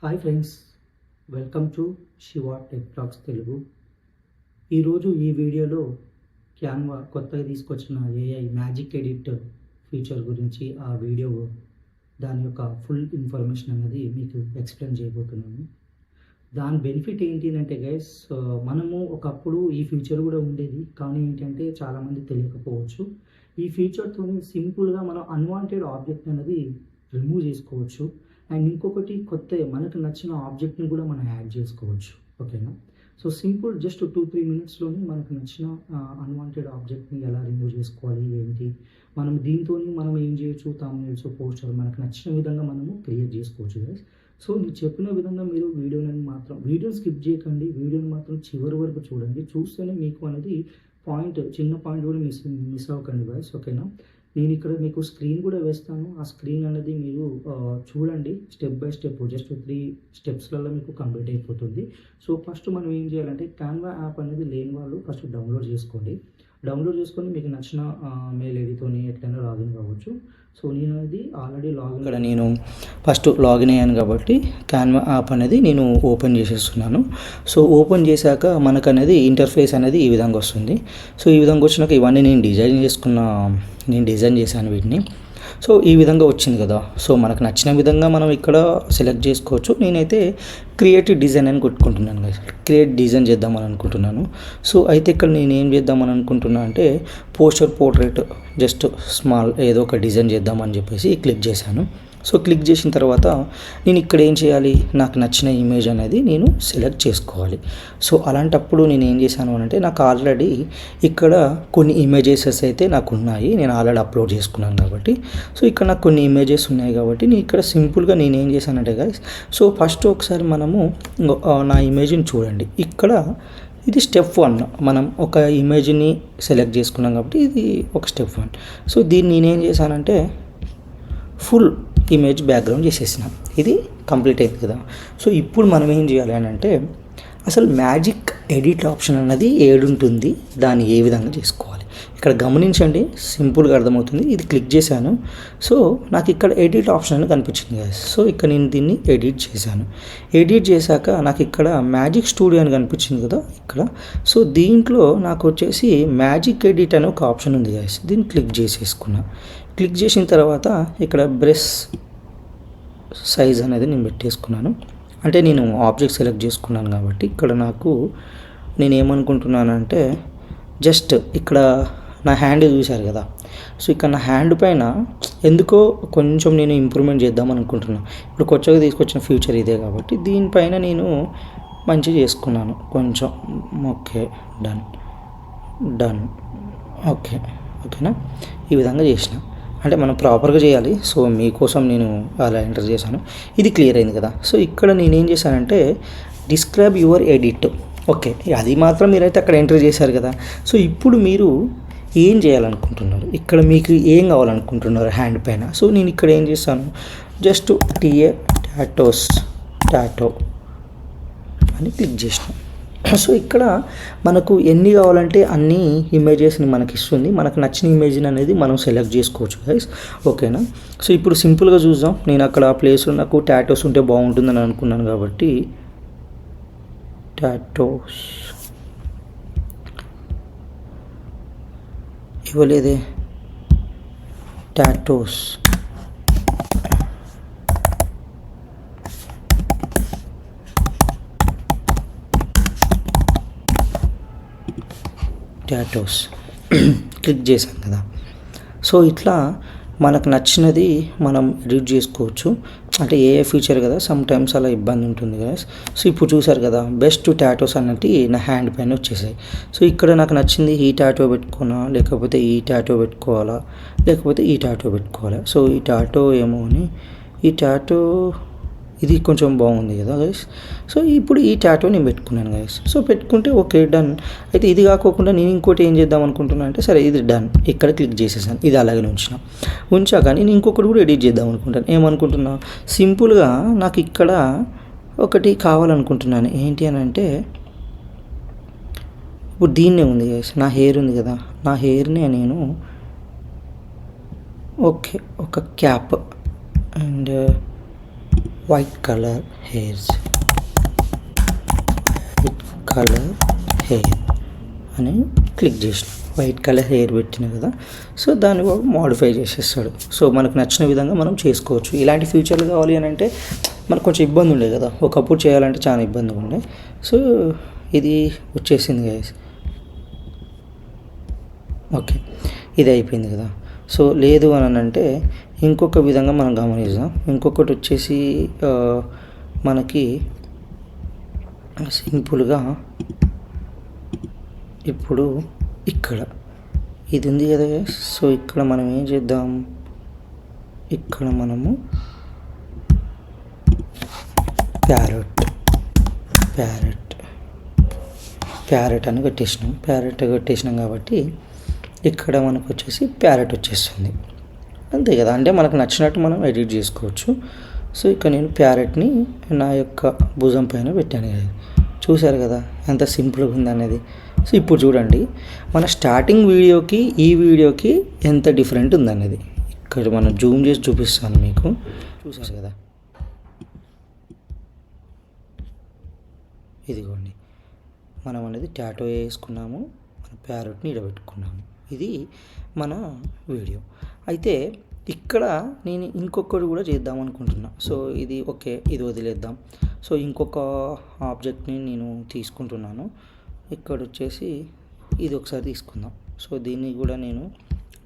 Hi friends, welcome to Shiva tech talks Telugu. ఈరోజు ఈ వీడియోలో క్యాన్వా కొత్తగా తీసుకొచ్చిన ఏఐ మ్యాజిక్ ఎడిట్ ఫీచర్ గురించి ఆ వీడియో దాని యొక్క ఫుల్ ఇన్ఫర్మేషన్ అనేది మీకు ఎక్స్ప్లెయిన్ చేయబోతున్నాను. దాని బెనిఫిట్ ఏంటి అంటే గైస్, మనము ఒకప్పుడు ఈ ఫీచర్ కూడా ఉండేది, కానీ ఏంటంటే చాలామంది తెలియకపోవచ్చు. ఈ ఫీచర్తో సింపుల్గా మనం అన్వాంటెడ్ ఆబ్జెక్ట్ అనేది రిమూవ్ చేసుకోవచ్చు. అండ్ ఇంకొకటి కొత్త మనకు నచ్చిన ఆబ్జెక్ట్ని కూడా మనం యాడ్ చేసుకోవచ్చు. ఓకేనా? సో సింపుల్, జస్ట్ 2-3 మినిట్స్లోనే మనకు నచ్చిన అన్వాంటెడ్ ఆబ్జెక్ట్ని ఎలా రిమూవ్ చేసుకోవాలి ఏంటి, మనం దీంతో మనం ఏం చేయొచ్చు, థంబ్నెయిల్స్, పోస్టర్ మనకు నచ్చిన విధంగా మనము క్రియేట్ చేసుకోవచ్చు గైస్. సో నేను చెప్పిన విధంగా మీరు వీడియోని స్కిప్ చేయకండి, వీడియోని మాత్రం చివరి వరకు చూడండి. చూస్తేనే మీకు అనేది చిన్న పాయింట్ కూడా మిస్ అవ్వకండి గైస్. ఓకేనా? నేను ఇక్కడ మీకు స్క్రీన్ కూడా వేస్తాను. ఆ స్క్రీన్ అనేది మీరు చూడండి, స్టెప్ బై స్టెప్, జస్ట్ 3 స్టెప్స్లలో మీకు కంప్లీట్ అయిపోతుంది. సో ఫస్ట్ మనం ఏం చేయాలంటే, క్యాన్వా యాప్ అనేది లేని వాళ్ళు ఫస్ట్ డౌన్లోడ్ చేసుకొని మీకు నచ్చిన మెయిల్ ఐడితోని ఎట్లయినా లాగిన్ కావచ్చు. సో నేను అనేది ఆల్రెడీ ఇక్కడ నేను ఫస్ట్ లాగిన్ అయ్యాను కాబట్టి క్యాన్వా యాప్ అనేది నేను ఓపెన్ చేసేస్తున్నాను. సో ఓపెన్ చేశాక మనకు అనేది ఇంటర్ఫేస్ అనేది ఈ విధంగా వస్తుంది. సో ఈ విధంగా వచ్చినాక ఇవన్నీ నేను డిజైన్ చేశాను వీటిని. సో ఈ విధంగా వచ్చింది కదా. సో మనకు నచ్చిన విధంగా మనం ఇక్కడ సెలెక్ట్ చేసుకోవచ్చు. నేనైతే క్రియేటివ్ డిజైన్ అని కొట్టుకుంటున్నాను కదా, క్రియేట్ డిజైన్ చేద్దామని అనుకుంటున్నాను. సో అయితే ఇక్కడ నేను ఏం చేద్దామని అనుకుంటున్నా అంటే, పోర్ట్రేట్ జస్ట్ స్మాల్ ఏదో ఒక డిజైన్ చేద్దామని చెప్పేసి క్లిక్ చేశాను. సో క్లిక్ చేసిన తర్వాత నేను ఇక్కడ ఏం చేయాలి, నాకు నచ్చిన ఇమేజ్ అనేది నేను సెలెక్ట్ చేసుకోవాలి. సో అలాంటప్పుడు నేను ఏం చేశాను అంటే, నాకు ఆల్రెడీ ఇక్కడ కొన్ని ఇమేజెస్ అయితే నాకు ఉన్నాయి, నేను ఆల్రెడీ అప్లోడ్ చేసుకున్నాను కాబట్టి. సో ఇక్కడ నాకు కొన్ని ఇమేజెస్ ఉన్నాయి కాబట్టి నేను ఇక్కడ సింపుల్గా నేను ఏం చేశానంటే గైస్, సో ఫస్ట్ ఒకసారి మనము నా ఇమేజ్ని చూడండి. ఇక్కడ ఇది స్టెప్ 1, మనం ఒక ఇమేజ్ని సెలెక్ట్ చేసుకున్నాం కాబట్టి ఇది ఒక స్టెప్ 1. సో దీన్ని నేనేం చేశానంటే ఫుల్ ఇమేజ్ బ్యాక్గ్రౌండ్ చేసేసిన, ఇది కంప్లీట్ అయింది కదా. సో ఇప్పుడు మనం ఏం చేయాలి అని అంటే, అసలు మ్యాజిక్ ఎడిట్ ఆప్షన్ అన్నది ఏడుంటుంది, దాన్ని ఏ విధంగా చేసుకోవాలి ఇక్కడ గమనించండి, సింపుల్గా అర్థమవుతుంది. ఇది క్లిక్ చేశాను. సో నాకు ఇక్కడ ఎడిట్ ఆప్షన్ అని కనిపించింది కదా. సో ఇక్కడ నేను దీన్ని ఎడిట్ చేశాక నాకు ఇక్కడ మ్యాజిక్ స్టూడియో అని కనిపించింది కదా ఇక్కడ. సో దీంట్లో నాకు వచ్చేసి మ్యాజిక్ ఎడిట్ అనే ఒక ఆప్షన్ ఉంది కదా, దీన్ని క్లిక్ చేసేసుకున్నా. క్లిక్ చేసిన తర్వాత ఇక్కడ బ్రష్ సైజ్ అనేది నేను పెట్టేసుకున్నాను. అంటే నేను ఆబ్జెక్ట్ సెలెక్ట్ చేసుకున్నాను కాబట్టి ఇక్కడ నేను ఏమనుకుంటున్నానంటే, జస్ట్ ఇక్కడ నా హ్యాండ్ చూశారు కదా. సో ఇక్కడ నా హ్యాండ్ పైన ఎందుకో కొంచెం నేను ఇంప్రూవ్మెంట్ చేద్దామని అనుకుంటున్నాను. ఇప్పుడు కొత్తగా తీసుకొచ్చిన ఫ్యూచర్ ఇదే కాబట్టి దీనిపైన నేను మంచిగా చేసుకున్నాను కొంచెం. Okay, done. ఓకేనా? ఈ విధంగా చేసిన, అంటే మనం ప్రాపర్గా చేయాలి. సో మీకోసం నేను అలా ఎంటర్ చేశాను. ఇది క్లియర్ అయింది కదా. సో ఇక్కడ నేనేం చేశానంటే, డిస్క్రైబ్ యువర్ ఎడిట్. ఓకే, అది మాత్రం మీరైతే అక్కడ ఎంటర్ చేశారు కదా. సో ఇప్పుడు మీరు ఏం చేయాలనుకుంటున్నారు, ఇక్కడ మీకు ఏం కావాలనుకుంటున్నారు హ్యాండ్ పైన. సో నేను ఇక్కడ ఏం చేశాను, జస్ట్ టాటో అని క్లిక్ చేసినాను. సో ఇక్కడ మనకు ఎన్ని కావాలంటే అన్ని ఇమేజెస్ని మనకి ఇస్తుంది. మనకు నచ్చిన ఇమేజ్ని అనేది మనం సెలెక్ట్ చేసుకోవచ్చు గైస్. ఓకేనా? సో ఇప్పుడు సింపుల్గా చూద్దాం. నేను అక్కడ ఆ ప్లేస్లో నాకు టాటోస్ ఉంటే బాగుంటుందని అనుకున్నాను కాబట్టి టాటోస్ ఇవ్వలేదే, టాటోస్ క్లిక్ చేశాను కదా. సో ఇట్లా మనకు నచ్చినది మనం ఎడిట్ చేసుకోవచ్చు. అంటే ఏ ఫీచర్ కదా, సమ్ టైమ్స్ అలా ఇబ్బంది ఉంటుంది కదా. సో ఇప్పుడు చూసారు కదా, బెస్ట్ టాటోస్ అన్నట్టు నా హ్యాండ్ పైన వచ్చేసాయి. సో ఇక్కడ నాకు నచ్చింది ఈ టాటో పెట్టుకోనా, లేకపోతే ఈ టాటో పెట్టుకోవాలా, లేకపోతే ఈ టాటో పెట్టుకోవాలా. సో ఈ టాటో ఏమో అని, ఈ టాటో ఇది కొంచెం బాగుంది కదా గైస్. సో ఇప్పుడు ఈ టాటో నేను పెట్టుకున్నాను గైస్. సో పెట్టుకుంటే ఓకే, డన్. అయితే ఇది కాకోకుండా నేను ఇంకోటి ఏం చేద్దాం అనుకుంటున్నాను అంటే, సరే ఇది డన్, ఇక్కడ క్లిక్ చేసేసాను. ఇది అలాగే ఉంచాక నేను ఇంకొకటి కూడా ఎడిట్ చేద్దాం అనుకుంటాను. ఏమనుకుంటున్నా, సింపుల్గా నాకు ఇక్కడ ఒకటి కావాలనుకుంటున్నాను. ఏంటి అని అంటే, ఇప్పుడు దీన్నే ఉంది గైస్, నా హెయిర్ ఉంది కదా, నా హెయిర్నే నేను ఓకే ఒక cap and white colour hairs, white colour hair అని క్లిక్ చేసిన, వైట్ కలర్ హెయిర్ పెట్టిన కదా. సో దాన్ని మోడిఫై చేసేస్తాడు. సో మనకు నచ్చిన విధంగా మనం చేసుకోవచ్చు. ఇలాంటి ఫీచర్లు కావాలి అని అంటే మనకు కొంచెం ఇబ్బంది ఉండే కదా, ఒకప్పుడు చేయాలంటే చాలా ఇబ్బందిగా ఉండే. సో ఇది వచ్చేసింది గైస్. ఓకే, ఇది అయిపోయింది కదా. సో లేదు అని అంటే ఇంకొక విధంగా మనం గమనిద్దాం. ఇంకొకటి వచ్చేసి మనకి సింపుల్గా ఇప్పుడు ఇక్కడ ఇది ఉంది కదా. సో ఇక్కడ మనం ఏం చేద్దాం, ఇక్కడ మనము ప్యారెట్ అని కట్టేసినాం కాబట్టి ఇక్కడ మనకు వచ్చేసి ప్యారెట్ వచ్చేస్తుంది. అంతే కదా, అంటే మనకు నచ్చినట్టు మనం ఎడిట్ చేసుకోవచ్చు. సో ఇక్కడ నేను ప్యారెట్ని నా యొక్క భుజం పైన పెట్టాను కదా. చూశారు కదా ఎంత సింపుల్గా ఉంది అనేది. సో ఇప్పుడు చూడండి మన స్టార్టింగ్ వీడియోకి ఈ వీడియోకి ఎంత డిఫరెంట్ ఉందనేది. ఇక్కడ మనం జూమ్ చేసి చూపిస్తాను మీకు. చూశారు కదా, ఇదిగోండి మనం అనేది టాటో వేసుకున్నాము, మన ప్యారెట్ని ఇడబెట్టుకున్నాము. ఇది మన వీడియో. అయితే ఇక్కడ నేను ఇంకొకటి కూడా చేద్దాం అనుకుంటున్నా. సో ఇది ఓకే, ఇది వదిలేద్దాం. సో ఇంకొక ఆబ్జెక్ట్ని నేను తీసుకుంటున్నాను. ఇక్కడ వచ్చేసి ఇది ఒకసారి తీసుకుందాం. సో దీన్ని కూడా నేను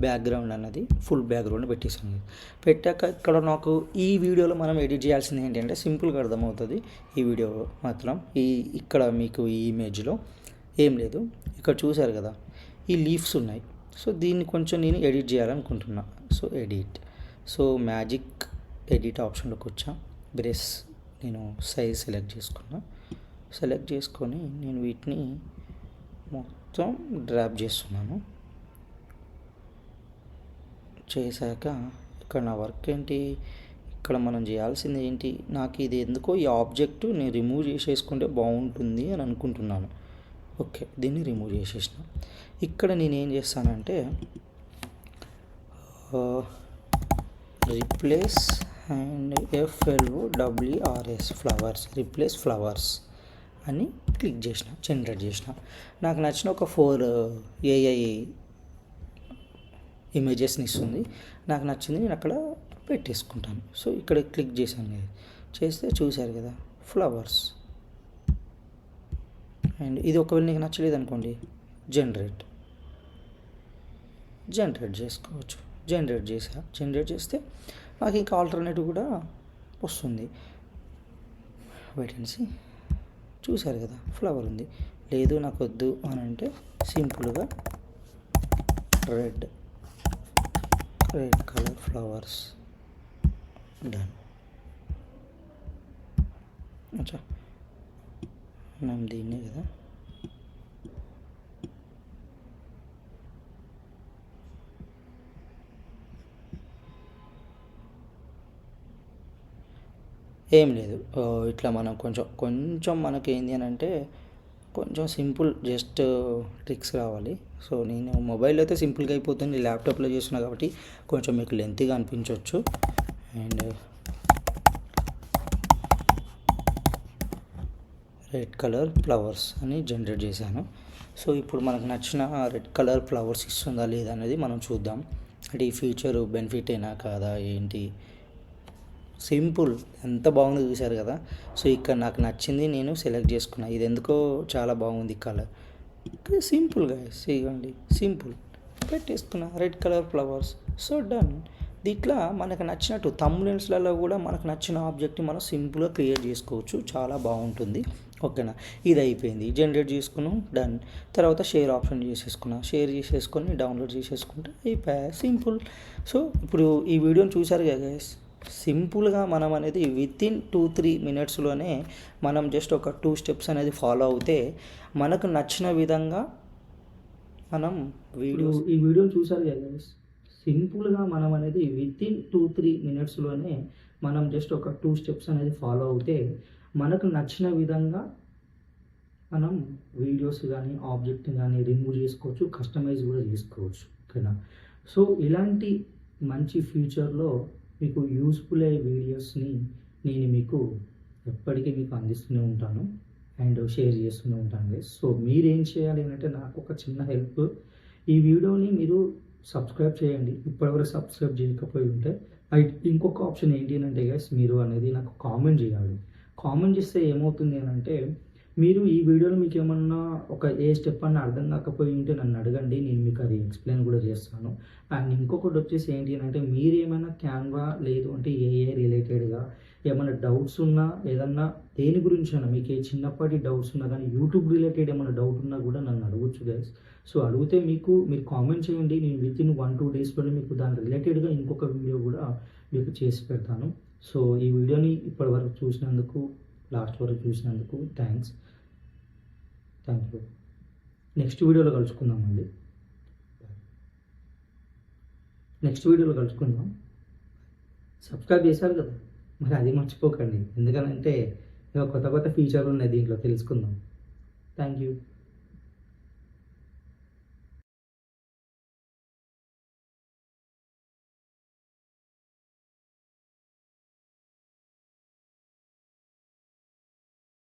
బ్యాక్గ్రౌండ్ అన్నది ఫుల్ బ్యాక్గ్రౌండ్ పెట్టేసాను. పెట్టాక ఇక్కడ నాకు ఈ వీడియోలో మనం ఎడిట్ చేయాల్సింది ఏంటంటే సింపుల్గా అర్థమవుతుంది ఈ వీడియో మాత్రం. ఇక్కడ మీకు ఈ ఇమేజ్లో ఏం లేదు, ఇక్కడ చూశారు కదా ఈ లీవ్స్ ఉన్నాయి. సో దీన్ని కొంచెం నేను ఎడిట్ చేయాలనుకుంటున్నా. So edit, so magic edit ఆప్షన్లోకి వచ్చా. బ్రష్ నేను సైజ్ సెలెక్ట్ చేసుకొని నేను వీటిని మొత్తం డ్రాప్ చేస్తున్నాను. చేశాక ఇక్కడ నా వర్క్ ఏంటి, ఇక్కడ మనం చేయాల్సింది ఏంటి, నాకు ఇది ఎందుకో ఈ ఆబ్జెక్టు నేను రిమూవ్ చేసేసుకుంటే బాగుంటుంది అని అనుకుంటున్నాను. ఓకే, దీన్ని రిమూవ్ చేసేసిన. ఇక్కడ నేను ఏం చేస్తానంటే replace and FLOWERS flowers, replace flowers అని క్లిక్ చేసిన, జనరేట్ చేసిన. నాకు నచ్చిన ఒక 4 AI ఇమేజెస్ని ఇస్తుంది. నాకు నచ్చింది నేను అక్కడ పెట్టేసుకుంటాను. సో ఇక్కడ క్లిక్ చేశాను, చేస్తే చూశారు కదా ఫ్లవర్స్. అండ్ ఇది ఒకవేళ నీకు నచ్చలేదు అనుకోండి, జనరేట్ చేసుకోవచ్చు. జనరేట్ చేస్తే నాకు ఇంకా ఆల్టర్నేటివ్ కూడా వస్తుంది. Wait and see. చూశారు కదా ఫ్లవర్ ఉంది. లేదు నాకు వద్దు అని అంటే సింపుల్గా రెడ్ కలర్ ఫ్లవర్స్ డన్. అచ్చా మనం దీన్నే కదా ఏం లేదు. ఇట్లా మనం కొంచెం మనకి ఏంటి అని అంటే కొంచెం సింపుల్ జస్ట్ ట్రిక్స్ రావాలి. సో నేను మొబైల్లో అయితే సింపుల్గా అయిపోతుంది, ల్యాప్టాప్లో చేస్తున్నా కాబట్టి కొంచెం మీకు లెంతీగా అనిపించవచ్చు. అండ్ రెడ్ కలర్ ఫ్లవర్స్ అని జనరేట్ చేశాను. సో ఇప్పుడు మనకు నచ్చిన రెడ్ కలర్ ఫ్లవర్స్ ఇస్తుందా లేదా అనేది మనం చూద్దాం. అంటే ఈ ఫీచర్ బెనిఫిట్ అయినా కాదా ఏంటి. సింపుల్, ఎంత బాగుందో చూశారు కదా. సో ఇక్కడ నాకు నచ్చింది నేను సెలెక్ట్ చేసుకున్నా. ఇది ఎందుకో చాలా బాగుంది కలర్. సింపుల్గా ఇవ్వండి, సింపుల్ పెట్టేసుకున్నా red colour flowers. So done. దీంట్లో మనకు నచ్చినట్టు థంబ్నెయిల్స్లలో కూడా మనకు నచ్చిన ఆబ్జెక్ట్ని మనం సింపుల్గా క్రియేట్ చేసుకోవచ్చు, చాలా బాగుంటుంది. ఓకేనా, ఇది అయిపోయింది. జనరేట్ చేసుకున్నాం, డన్. తర్వాత షేర్ ఆప్షన్ షేర్ చేసేసుకొని డౌన్లోడ్ చేసేసుకుంటే అయిపోయా, సింపుల్. సో ఇప్పుడు ఈ వీడియోని చూశారు కదా గైస్, సింపుల్గా మనం అనేది వితిన్ 2-3 మినిట్స్లోనే మనం జస్ట్ ఒక 2 స్టెప్స్ అనేది ఫాలో అవుతే మనకు నచ్చిన విధంగా మనం ఈ వీడియోని చూసారు కదా గైస్, సింపుల్గా మనం అనేది వితిన్ 2-3 మినిట్స్లోనే మనం జస్ట్ ఒక 2 స్టెప్స్ అనేది ఫాలో అవుతే మనకు నచ్చిన విధంగా మనం వీడియోస్ కానీ ఆబ్జెక్ట్ కానీ రిమూవ్ చేసుకోవచ్చు, కస్టమైజ్ కూడా చేసుకోవచ్చు. ఓకేనా, సో ఇలాంటి మంచి ఫ్యూచర్లో మీకు యూస్ఫుల్ అయ్యే వీడియోస్ని నేను మీకు ఎప్పటికీ మీకు అందిస్తూనే ఉంటాను అండ్ షేర్ చేస్తూనే ఉంటాను గైస్. సో మీరేం చేయాలి అంటే నాకు ఒక చిన్న హెల్ప్, ఈ వీడియోని మీరు సబ్స్క్రైబ్ చేయండి. ఇప్పటివరకు సబ్స్క్రైబ్ చేయకపోయి ఉంటే ఇంకొక ఆప్షన్ ఏంటి అంటే గైస్, మీరు అనేది నాకు కామెంట్ చేయాలి. కామెంట్ చేస్తే ఏమవుతుంది అని అంటే, మీరు ఈ వీడియోలో మీకు ఏమన్నా ఒక ఏ స్టెప్ అన్న అర్థం కాకపోయి ఉంటే నన్ను అడగండి, నేను మీకు అది ఎక్స్ప్లెయిన్ కూడా చేస్తాను. అండ్ ఇంకొకటి వచ్చేసి ఏంటి అంటే, మీరు ఏమైనా క్యాన్వా లేదు అంటే ఏఐ రిలేటెడ్గా ఏమైనా డౌట్స్ ఉన్నా, ఏదన్నా దేని గురించి అయినా మీకు ఏ చిన్నప్పటి డౌట్స్ ఉన్నా కానీ యూట్యూబ్ రిలేటెడ్ ఏమైనా డౌట్ ఉన్నా కూడా నన్ను అడగొచ్చు గైస్. సో అడిగితే మీరు కామెంట్ చేయండి, నేను వితిన్ 1-2 డేస్లోనే మీకు దాని రిలేటెడ్గా ఇంకొక వీడియో కూడా మీకు చేసి పెడతాను. సో ఈ వీడియోని ఇప్పటివరకు చూసినందుకు, లాస్ట్ వరకు చూసినందుకు థ్యాంక్ యూ. నెక్స్ట్ వీడియోలో కలుసుకుందాం. నెక్స్ట్ వీడియోలో కలుసుకుందాం. సబ్స్క్రైబ్ చేశారు కదా, మరి అది మర్చిపోకండి. ఎందుకనంటే కొత్త కొత్త ఫీచర్లు ఉన్నాయి దీంట్లో, తెలుసుకుందాం. Thank you.